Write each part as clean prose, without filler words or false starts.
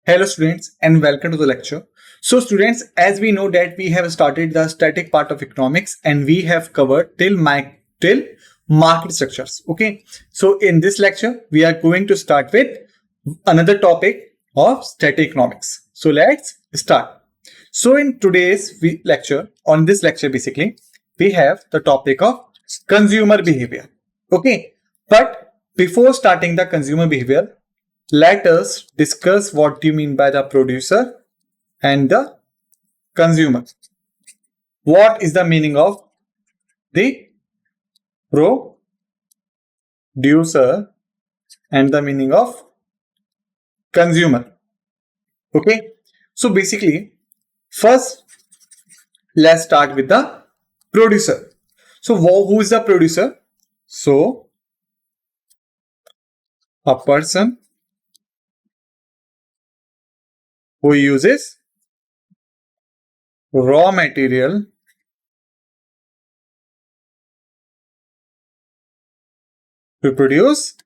Hello students and welcome to the lecture. So students, as we know that we have started the static part of economics and we have covered till market structures. Okay. So in this lecture, we are going to start with another topic of static economics. So let's start. So in today's lecture, on this lecture basically, we have the topic of consumer behavior. Okay. But before starting the consumer behavior, let us discuss what do you mean by the producer and the consumer. What is the meaning of the producer and the meaning of consumer? Okay. So basically, first, let's start with the producer. So who is the producer? So a person who uses raw material to produce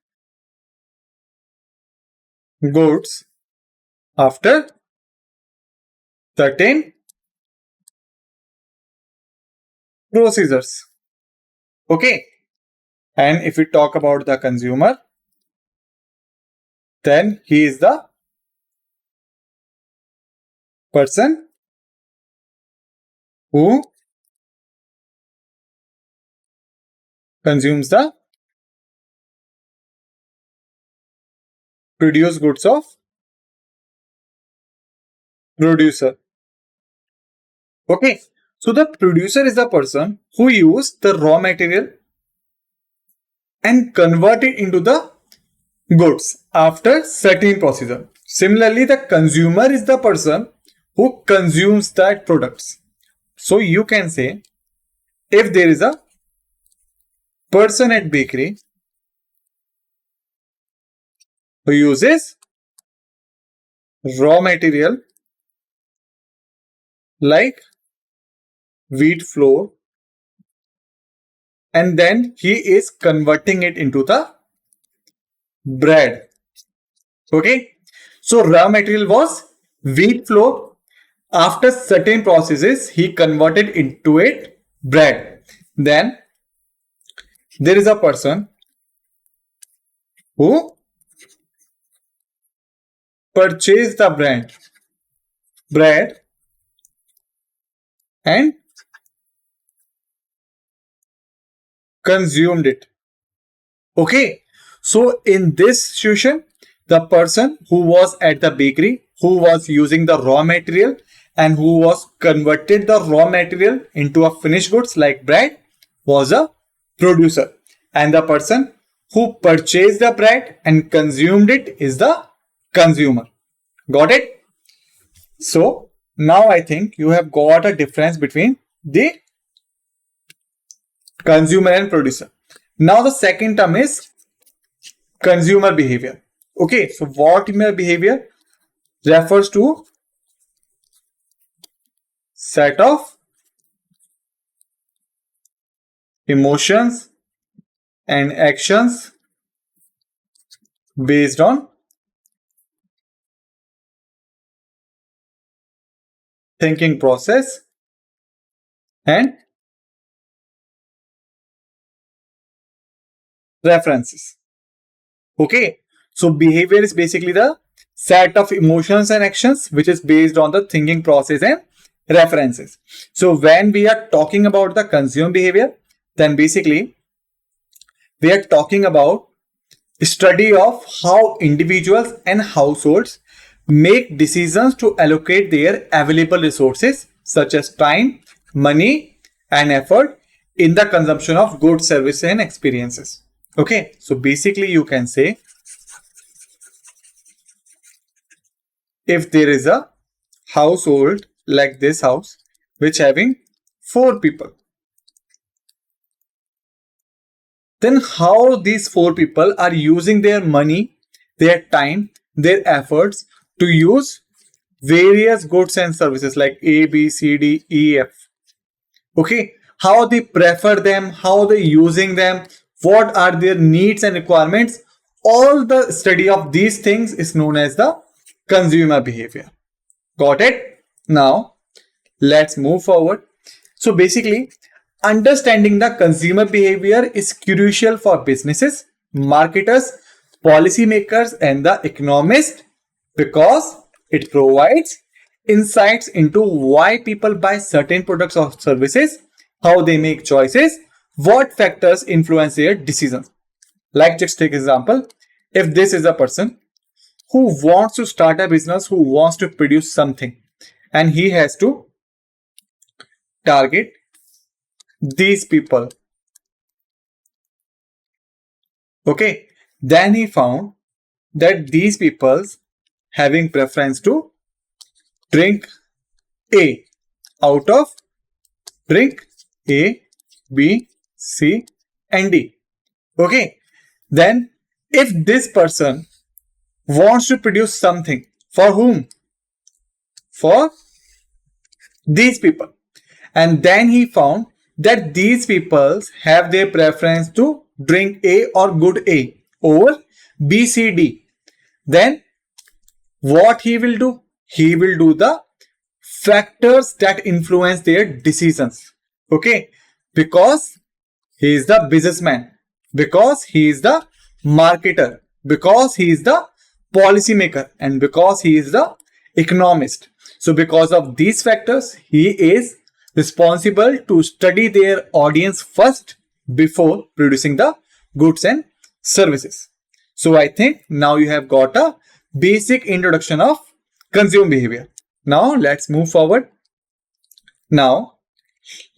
goods after certain procedures. Okay. And if we talk about the consumer, then he is the person who consumes the produced goods of producer. Okay. So the producer is the person who used the raw material and convert it into the goods after certain procedure. Similarly, the consumer is the person who consumes that products. So you can say, if there is a person at bakery who uses raw material like wheat flour and then he is converting it into the bread. Okay. So raw material was wheat flour. After certain processes, he converted into it bread. Then there is a person who purchased the bread and consumed it. Okay. So in this situation, the person who was at the bakery, who was using the raw material and who was converted the raw material into a finished goods like bread was a producer. And the person who purchased the bread and consumed it is the consumer. Got it? So now I think you have got a difference between the consumer and producer. Now the second term is consumer behavior. Okay, so what behavior refers to set of emotions and actions based on thinking process and references. Okay, so behavior is basically the set of emotions and actions which is based on the thinking process and references. So when we are talking about the consumer behavior, then basically we are talking about study of how individuals and households make decisions to allocate their available resources such as time, money and effort in the consumption of goods, services and experiences. Okay, so basically you can say, if there is a household like this house which having 4 people, then how these 4 people are using their money, their time, their efforts to use various goods and services like A, B, C, D, E, F. Okay, how they prefer them, how they using them, what are their needs and requirements. All the study of these things is known as the consumer behavior. Got it? Now, let's move forward. So basically, understanding the consumer behavior is crucial for businesses, marketers, policymakers, and the economists because it provides insights into why people buy certain products or services, how they make choices, what factors influence their decisions. Like, just take example, if this is a person who wants to start a business, who wants to produce something, and he has to target these people. Okay, then he found that these people having preference to drink A out of drink A, B, C, and D. Okay, then if this person wants to produce something for whom? For these people. And then he found that these people have their preference to drink A or good A over B, C, D. Then what he will do? He will do the factors that influence their decisions. Okay, because he is the businessman, because he is the marketer, because he is the policymaker, and because he is the economist. So because of these factors, he is responsible to study their audience first before producing the goods and services. So I think now you have got a basic introduction of consumer behavior. Now let's move forward. Now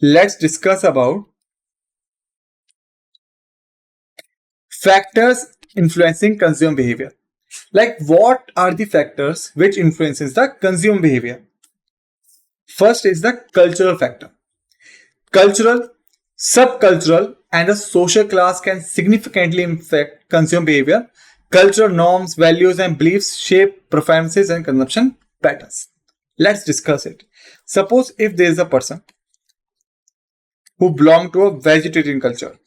let's discuss about factors influencing consumer behavior. Like, what are the factors which influences the consumer behavior? First is the cultural factor. Cultural, subcultural, and the social class can significantly affect consumer behavior. Cultural norms, values, and beliefs shape preferences and consumption patterns. Let's discuss it. Suppose if there is a person who belongs to a vegetarian culture.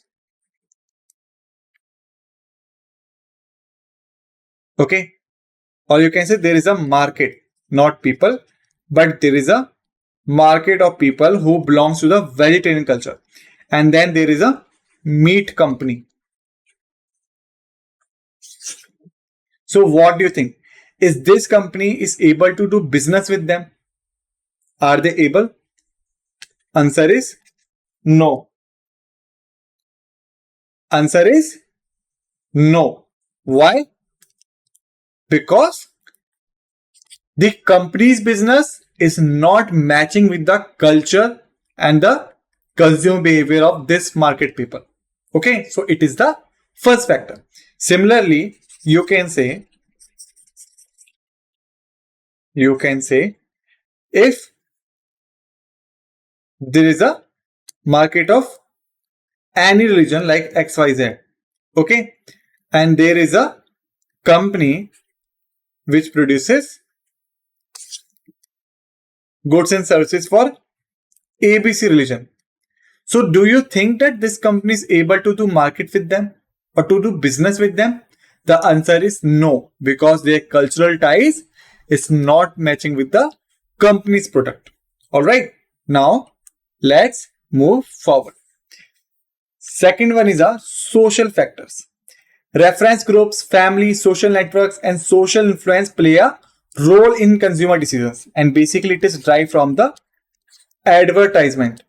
Okay, or you can say there is a market, not people, but there is a market of people who belongs to the vegetarian culture. And then there is a meat company. So what do you think? Is this company is able to do business with them? Are they able? Answer is no. Answer is no. Why? Because the company's business is not matching with the culture and the consumer behavior of this market people. Okay, so it is the first factor. Similarly, you can say if there is a market of any religion like XYZ, okay, and there is a company which produces goods and services for ABC religion. So do you think that this company is able to do market with them or to do business with them? The answer is no, because their cultural ties is not matching with the company's product. All right, now let's move forward. Second one is a social factors. Reference groups, family, social networks, and social influence play a role in consumer decisions. And basically it is derived from the advertisement.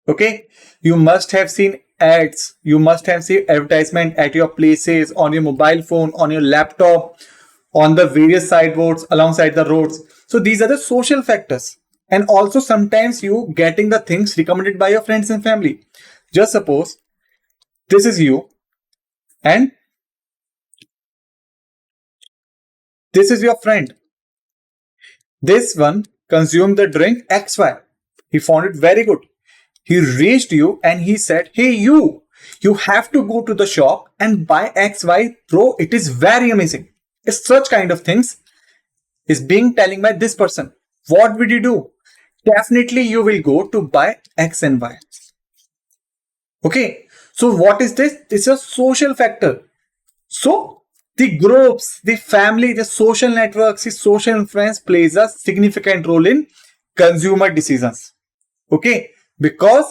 Okay, you must have seen ads, you must have seen advertisement at your places, on your mobile phone, on your laptop, on the various sideboards alongside the roads. So these are the social factors. And also sometimes you getting the things recommended by your friends and family. Just suppose this is you and this is your friend. This one consumed the drink XY. He found it very good. He reached you and he said, hey, you have to go to the shop and buy XY, bro. It is very amazing. It's such kind of things is being telling by this person. What would you do? Definitely you will go to buy X and Y. Okay. So what is this? It's a social factor. So the groups, the family, the social networks, the social influence plays a significant role in consumer decisions. Okay, because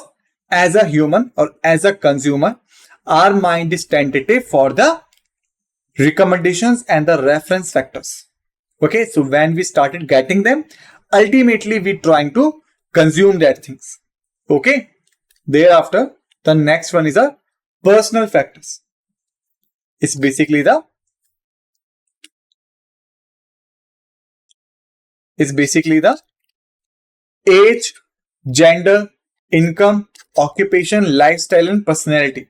as a human or as a consumer, our mind is tentative for the recommendations and the reference factors. Okay, so when we started getting them, ultimately we trying to consume that things. Okay, thereafter the next one is a personal factors. It's basically the age, gender, income, occupation, lifestyle, and personality.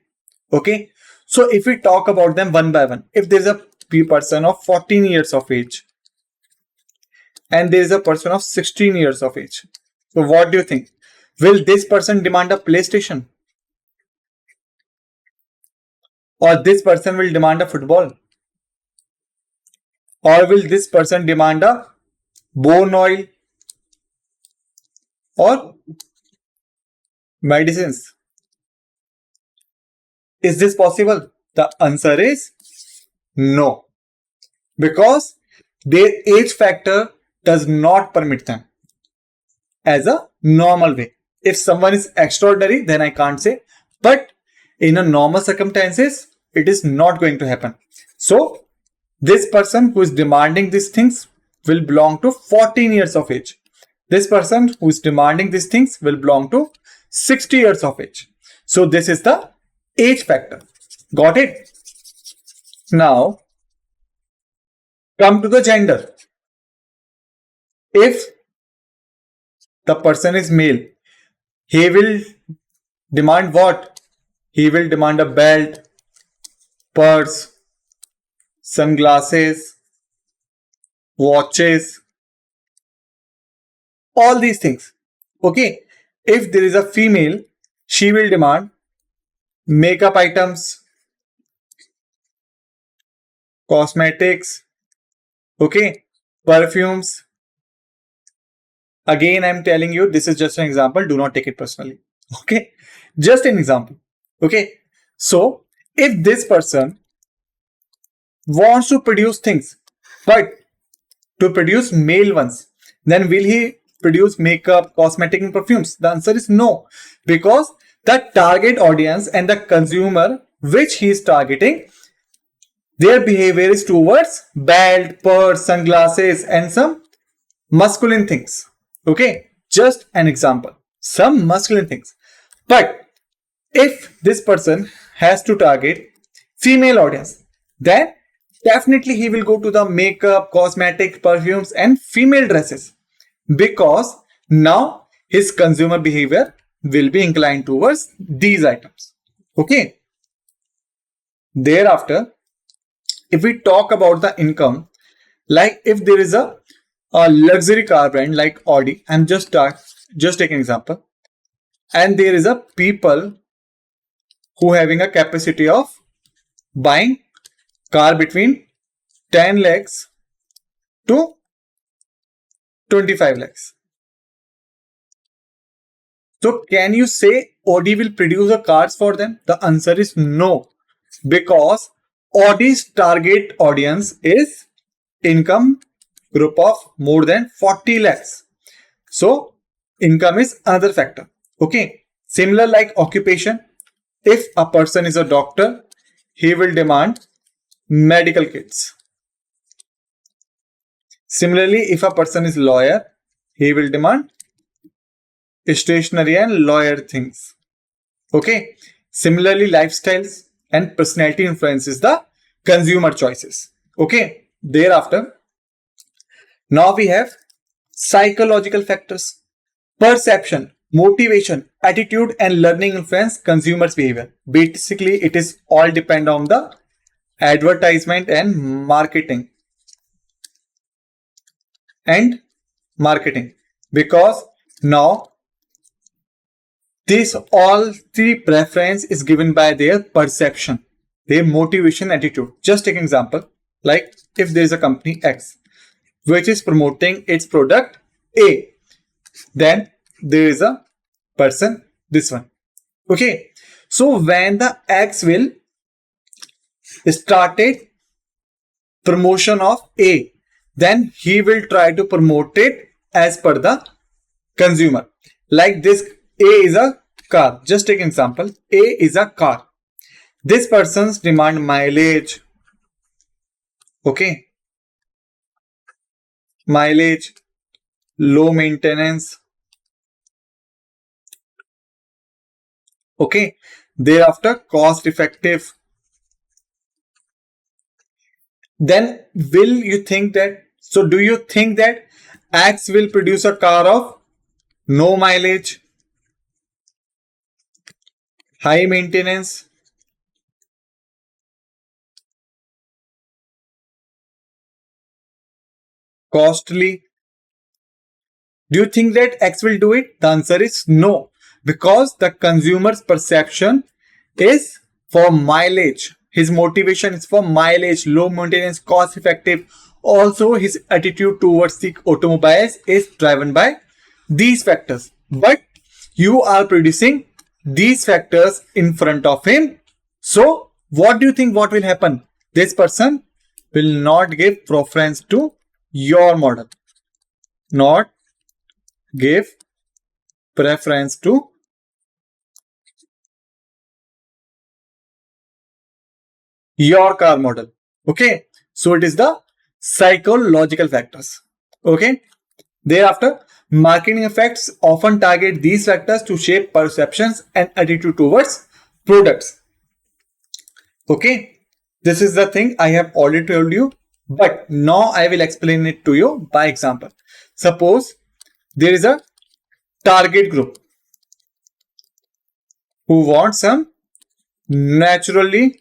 Okay, so if we talk about them one by one, if there's a person of 14 years of age and there is a person of 16 years of age, so what do you think? Will this person demand a PlayStation? Or this person will demand a football? Or will this person demand a bone oil or medicines? Is this possible? The answer is no. Because their age factor does not permit them as a normal way. If someone is extraordinary, then I can't say. But in a normal circumstances, it is not going to happen. So this person who is demanding these things will belong to 14 years of age. This person who is demanding these things will belong to 60 years of age. So this is the age factor. Got it? Now, come to the gender. If the person is male, he will demand what? He will demand a belt, purse, sunglasses, watches, all these things. Okay. If there is a female, she will demand makeup items, cosmetics, okay, perfumes. Again, I'm telling you, this is just an example. Do not take it personally. Okay. Just an example. Okay. So if this person wants to produce things, but to produce male ones, then will he produce makeup, cosmetic, and perfumes? The answer is no, because the target audience and the consumer which he is targeting, their behavior is towards belt, purse, sunglasses, and some masculine things. Okay, just an example, some masculine things. But if this person has to target female audience, then definitely he will go to the makeup, cosmetic, perfumes, and female dresses, because now his consumer behavior will be inclined towards these items. Okay. Thereafter, if we talk about the income, like if there is a luxury car brand like Audi, I'm just taking example, and there is a people who having a capacity of buying car between 10 lakhs to 25 lakhs. So can you say Audi will produce a cars for them? The answer is no, because Audi's target audience is income group of more than 40 lakhs. So income is another factor. Okay. Similar like occupation. If a person is a doctor, he will demand medical kits. Similarly, if a person is lawyer, he will demand stationery and lawyer things. Okay. Similarly, lifestyles and personality influences the consumer choices. Okay. Thereafter, now we have psychological factors. Perception, motivation, attitude, and learning influence consumers' behavior. Basically, it is all depend on the advertisement and marketing. Because now this all three preference is given by their perception, their motivation, attitude. Just take an example, like if there is a company X which is promoting its product A, then there is a person, this one. Okay, so when the X will started promotion of A, then he will try to promote it as per the consumer. Like this, A is a car. Just take an example. A is a car. This person's demand mileage. Okay. Mileage, low maintenance. Okay. Thereafter, cost effective. Then will you think that, so do you think that X will produce a car of no mileage, high maintenance, costly? Do you think that X will do it? The answer is no, because the consumer's perception is for mileage. His motivation is for mileage, low maintenance, cost effective. Also, his attitude towards the automobiles is driven by these factors. But you are producing these factors in front of him. So, what do you think what will happen? This person will not give preference to your model. Not give preference to your car model. Okay. So it is the psychological factors. Okay. Thereafter, marketing effects often target these factors to shape perceptions and attitude towards products. Okay. This is the thing I have already told you, but now I will explain it to you by example. Suppose there is a target group who wants some naturally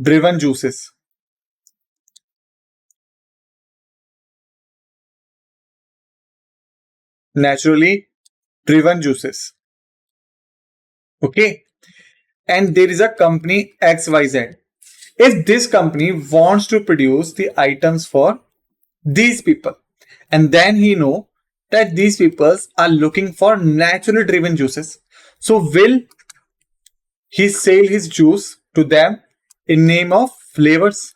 driven juices. Naturally driven juices. Okay. And there is a company XYZ. If this company wants to produce the items for these people, and then he know that these people are looking for naturally driven juices, so will he sell his juice to them in name of flavors?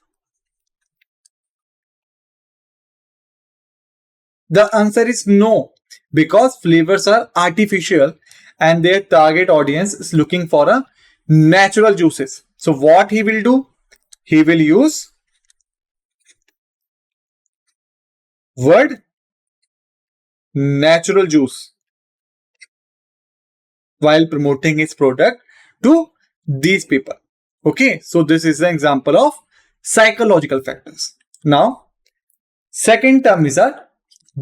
The answer is no, because flavors are artificial and their target audience is looking for a natural juices. So what he will do? He will use word natural juice while promoting his product to these people. Okay, so this is an example of psychological factors. Now, second term is a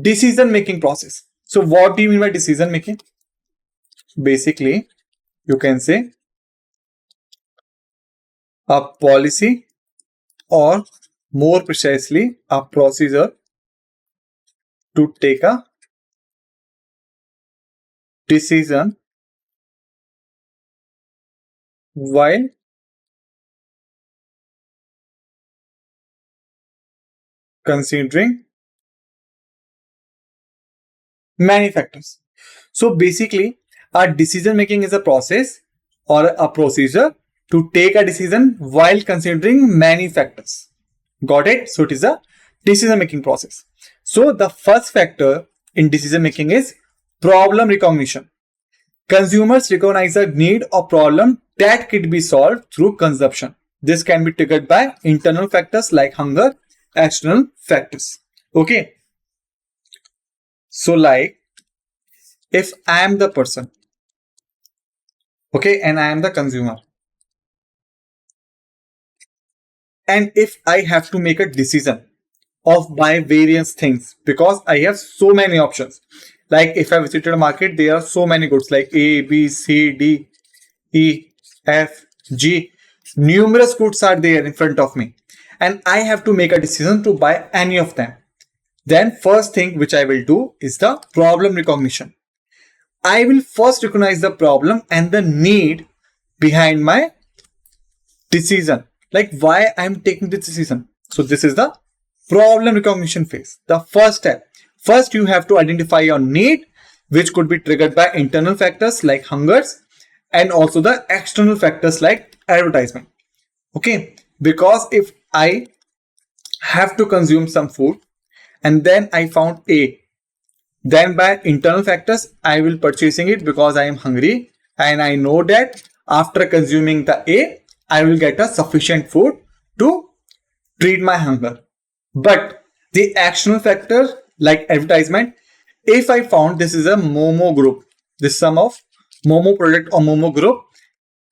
decision making process. So what do you mean by decision making? Basically, you can say a policy, or more precisely a procedure to take a decision while considering many factors. So basically, a decision making is a process or a procedure to take a decision while considering many factors. Got it? So it is a decision making process. So the first factor in decision making is problem recognition. Consumers recognize a need or problem that could be solved through consumption. This can be triggered by internal factors like hunger, external factors. Okay. So like, if I am the person, okay, and I am the consumer, and if I have to make a decision of buy various things, because I have so many options. Like if I visited a market, there are so many goods like A, B, C, D, E, F, G. Numerous goods are there in front of me, and I have to make a decision to buy any of them. Then first thing which I will do is the problem recognition. I will first recognize the problem and the need behind my decision. Like why I am taking this decision. So this is the problem recognition phase. The first step. First, you have to identify your need, which could be triggered by internal factors like hungers and also the external factors like advertisement. Okay. Because if I have to consume some food and then I found A, then by internal factors, I will purchasing it because I am hungry and I know that after consuming the A, I will get a sufficient food to treat my hunger. But the external factor like advertisement, if I found this is a Momo group, this sum of Momo product or Momo group,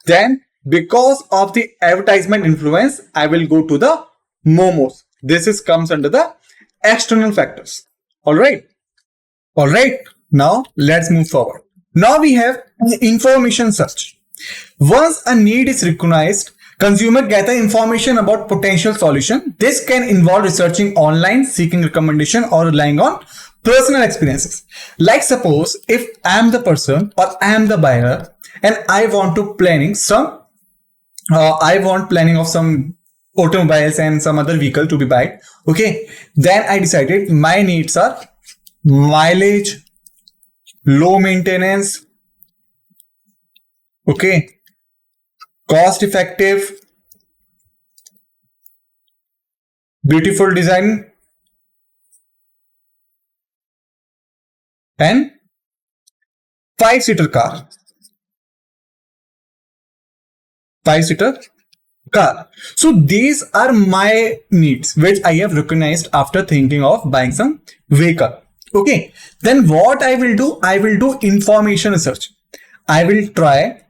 then because of the advertisement influence, I will go to the Momos. This is comes under the external factors. All right. All right. Now let's move forward. Now we have information search. Once a need is recognized, consumer gather information about potential solution. This can involve researching online, seeking recommendation, or relying on personal experiences. Like suppose if I am the person or I am the buyer and I want to planning some, planning of some automobiles and some other vehicle to be buy. Okay, then I decided my needs are mileage, low maintenance, okay, cost effective, beautiful design, and 5-seater car. 5-seater car. So these are my needs which I have recognized after thinking of buying some vehicle. Okay, then what I will do? I will do information research. I will try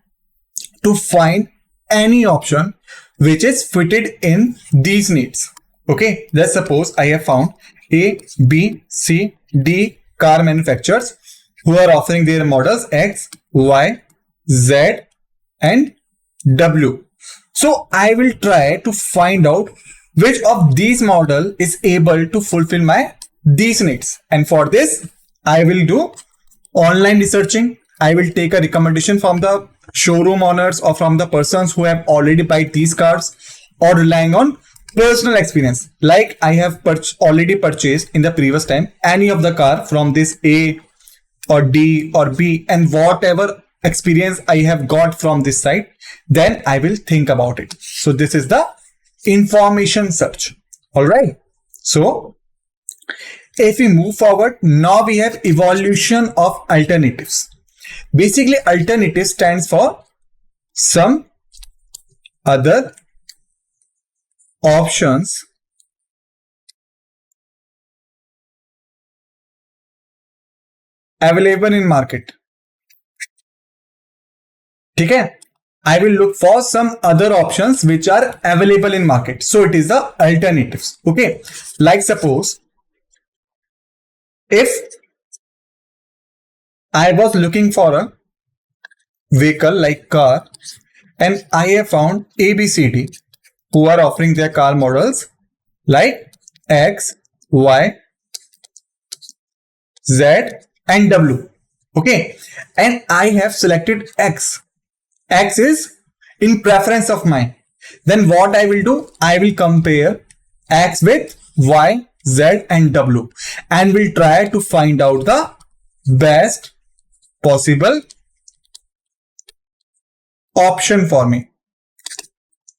to find any option which is fitted in these needs. Okay, let's suppose I have found A, B, C, D car manufacturers who are offering their models X, Y, Z, and W. So I will try to find out which of these model is able to fulfill my these needs. And for this, I will do online researching. I will take a recommendation from the showroom owners or from the persons who have already bought these cars, or relying on personal experience. Like I have already purchased in the previous time any of the car from this A or D or B, and whatever experience I have got from this site, then I will think about it. So this is the information search. All right. So if we move forward, now we have evaluation of alternatives. Basically, alternative stands for some other options available in market. Okay, I will look for some other options which are available in market. So it is the alternatives. Okay, like suppose if I was looking for a vehicle like car and I have found ABCD who are offering their car models like X, Y, Z, and W. Okay, and I have selected X. X is in preference of mine. Then what I will do? I will compare X with Y, Z, and W and will try to find out the best possible option for me.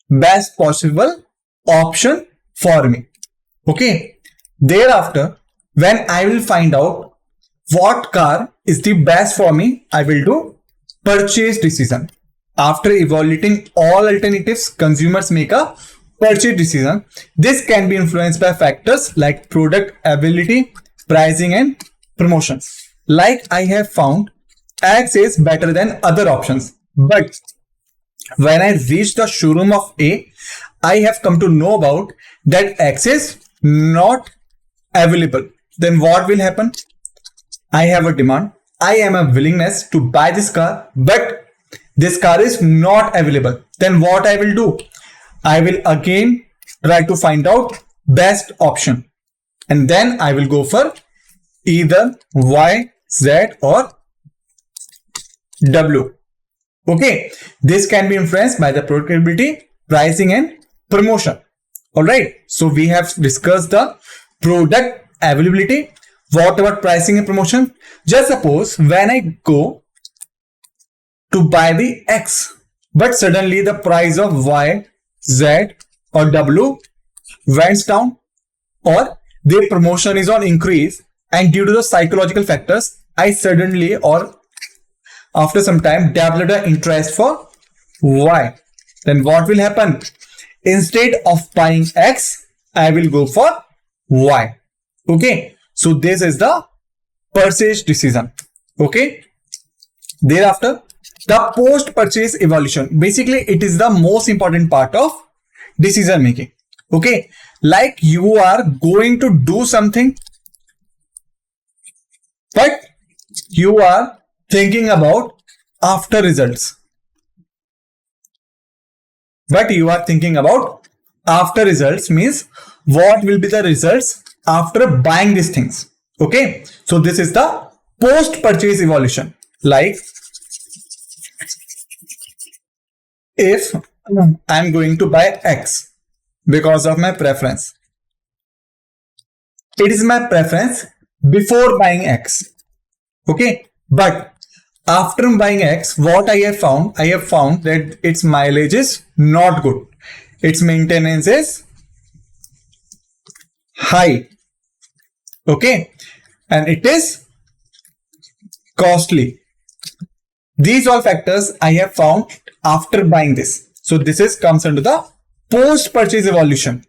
Best possible option for me. Okay. Thereafter, when I will find out what car is the best for me, I will do purchase decision. After evaluating all alternatives, consumers make a purchase decision. This can be influenced by factors like product availability, pricing, and promotions. Like I have found X is better than other options, but when I reach the showroom of A, I have come to know about that X is not available. Then what will happen? I have a demand. I am a willingness to buy this car, but this car is not available. Then what I will do? I will again try to find out best option. And then I will go for either Y, Z, or W. Okay. This can be influenced by the product availability, pricing, and promotion. Alright. So we have discussed the product availability. What about pricing and promotion? Just suppose when I go to buy the X, but suddenly the price of Y, Z, or W went down, or their promotion is on increase, and due to the psychological factors, I suddenly or after some time developed an interest for Y. Then what will happen? Instead of buying X, I will go for Y. Okay. So this is the purchase decision. Okay. Thereafter, the post-purchase evaluation. Basically, it is the most important part of decision making. Okay. Like you are going to do something, but you are thinking about after results. But you are thinking about after results means what will be the results after buying these things. Okay. So this is the post-purchase evaluation. Like if I'm going to buy X because of my preference, it is my preference before buying X. Okay. But after buying X, what I have found? I have found that its mileage is not good. Its maintenance is high. Okay. And it is costly. These all factors I have found after buying this. So this comes under the post-purchase evaluation.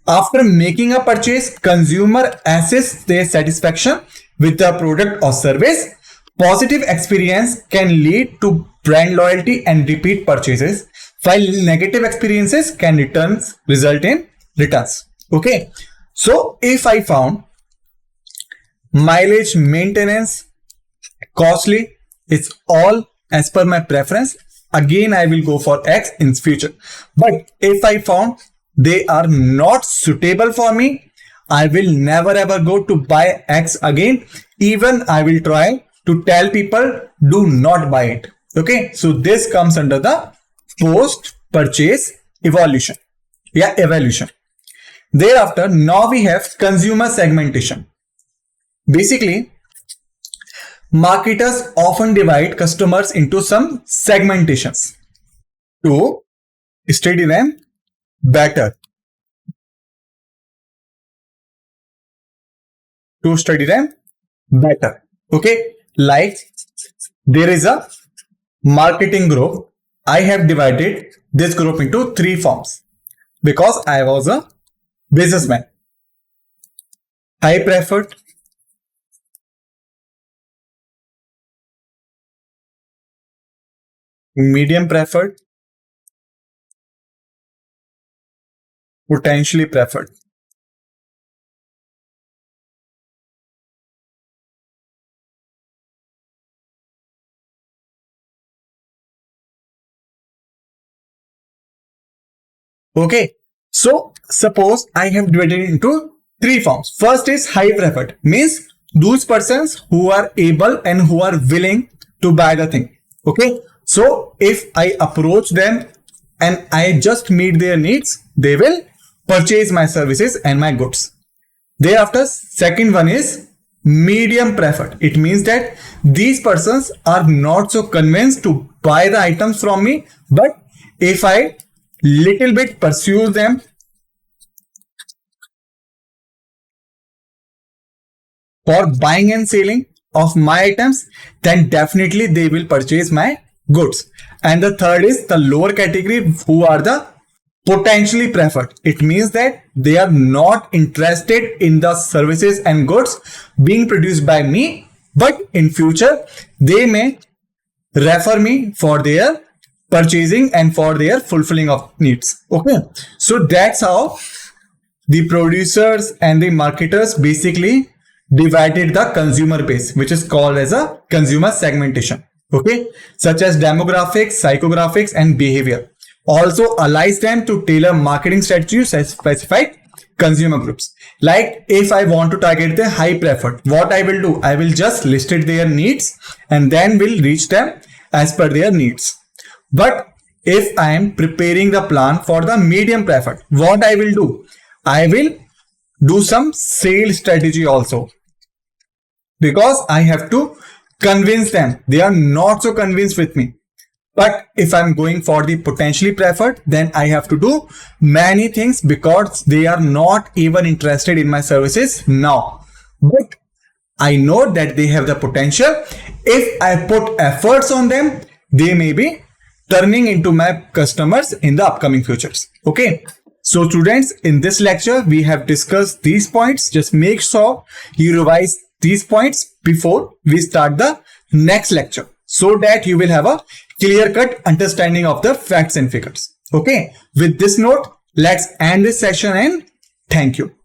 After making a purchase, consumer assess their satisfaction with the product or service. Positive experience can lead to brand loyalty and repeat purchases, while negative experiences can result in returns. Okay. So if I found mileage, maintenance, costly, it's all as per my preference, again I will go for X in future. But if I found they are not suitable for me, I will never ever go to buy X again. Even I will try to tell people do not buy it. Okay. So this comes under the post-purchase evaluation. Evaluation. Thereafter, now we have consumer segmentation. Basically, marketers often divide customers into some segmentations to study them better. Okay. Like there is a marketing group. I have divided this group into 3 forms because I was a businessman. High preferred, medium preferred, potentially preferred. Okay. So suppose I have divided it into 3 forms. First is high preferred, means those persons who are able and who are willing to buy the thing. Okay. So if I approach them and I just meet their needs, they will purchase my services and my goods. Thereafter, second one is medium preferred. It means that these persons are not so convinced to buy the items from me, but if I little bit pursue them, for buying and selling of my items, then definitely they will purchase my goods. And the third is the lower category, who are the potentially preferred. It means that they are not interested in the services and goods being produced by me, but in future they may refer me for their purchasing and for their fulfilling of needs. Okay. So that's how the producers and the marketers basically divided the consumer base, which is called as a consumer segmentation. Okay. Such as demographics, psychographics, and behavior. Also allows them to tailor marketing strategies to specified consumer groups. Like if I want to target the high preferred, what I will do? I will just list their needs and then will reach them as per their needs. But if I am preparing the plan for the medium preferred, what I will do? I will do some sales strategy also, because I have to convince them. They are not so convinced with me. But if I'm going for the potentially preferred, then I have to do many things because they are not even interested in my services now. But I know that they have the potential. If I put efforts on them, they may be turning into my customers in the upcoming futures. Okay. So students, in this lecture, we have discussed these points. Just make sure you revise these points before we start the next lecture, so that you will have a clear-cut understanding of the facts and figures. Okay. With this note, let's end this session and thank you.